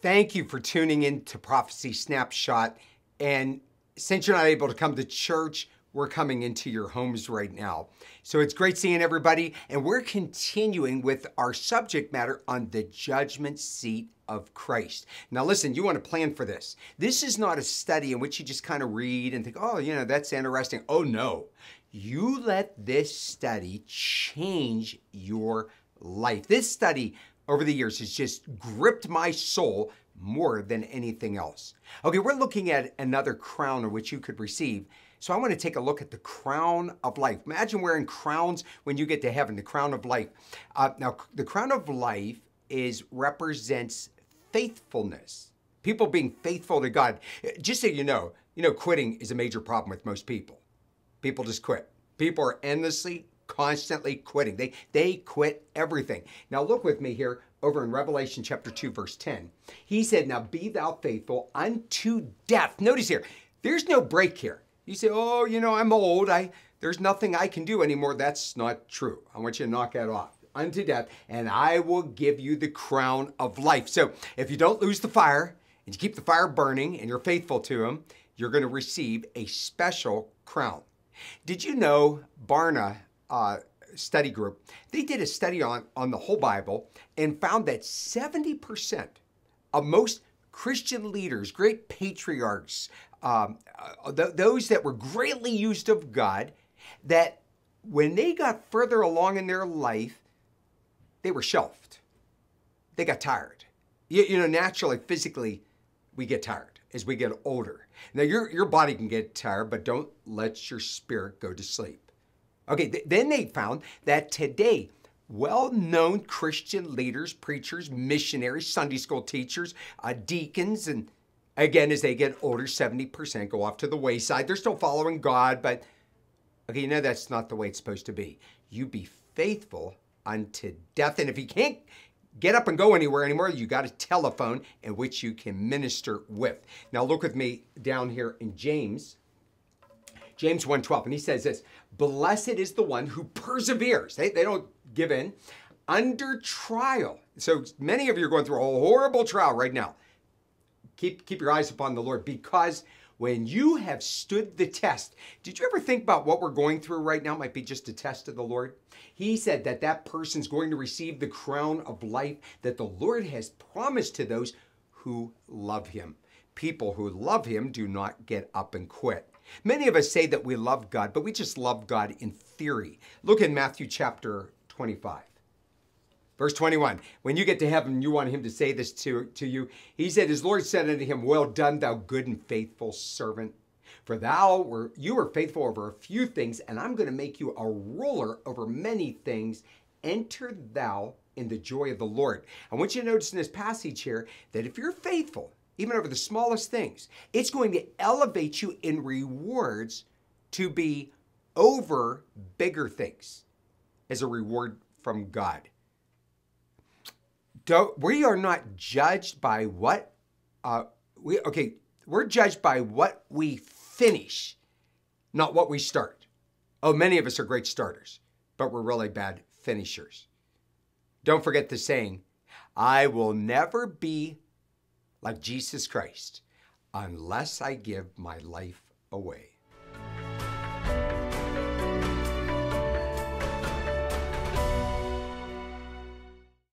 Thank you for tuning in to Prophecy Snapshot. And since you're not able to come to church, we're coming into your homes right now. So it's great seeing everybody. And we're continuing with our subject matter on the judgment seat of Christ. Now listen, you want to plan for this. This is not a study in which you just kind of read and think, oh, that's interesting. Oh no, you let this study change your life. This study over the years has just gripped my soul more than anything else. Okay, we're looking at another crown which you could receive. So I want to take a look at the crown of life. Imagine wearing crowns when you get to heaven, the crown of life. Now, the crown of life represents faithfulness. People being faithful to God. Just so you know, quitting is a major problem with most people. People just quit. People are endlessly, constantly quitting. They quit everything. Now look with me here over in Revelation chapter 2, verse 10. He said, now be thou faithful unto death. Notice here, there's no break here. You say, oh, I'm old. There's nothing I can do anymore. That's not true. I want you to knock that off. Unto death, and I will give you the crown of life. So if you don't lose the fire, and you keep the fire burning, and you're faithful to him, you're going to receive a special crown. Did you know Barna study group, they did a study on the whole Bible and found that 70% of most Christian leaders, great patriarchs, those that were greatly used of God, that when they got further along in their life, they were shelved. They got tired. Naturally, physically, we get tired as we get older. Now, your body can get tired, but don't let your spirit go to sleep. Okay, then they found that today, well-known Christian leaders, preachers, missionaries, Sunday school teachers, deacons, and again, as they get older, 70% go off to the wayside. They're still following God, but okay, that's not the way it's supposed to be. You be faithful unto death. And if you can't get up and go anywhere anymore, you got a telephone in which you can minister with. Now look with me down here in James 1:12, and he says this, blessed is the one who perseveres. They don't give in under trial. So many of you are going through a horrible trial right now. Keep your eyes upon the Lord, because when you have stood the test, did you ever think about what we're going through right now might be just a test of the Lord? He said that person's going to receive the crown of life that the Lord has promised to those who love him. People who love him do not get up and quit. Many of us say that we love God, but we just love God in theory. Look in Matthew chapter 25. Verse 21, when you get to heaven, you want him to say this to you. He said, his Lord said unto him, well done, thou good and faithful servant. For you were faithful over a few things, and I'm going to make you a ruler over many things. Enter thou in the joy of the Lord. I want you to notice in this passage here that if you're faithful, even over the smallest things, it's going to elevate you in rewards to be over bigger things as a reward from God. We are not judged by what, we're judged by what we finish, not what we start. Oh, many of us are great starters, but we're really bad finishers. Don't forget the saying, I will never be like Jesus Christ unless I give my life away.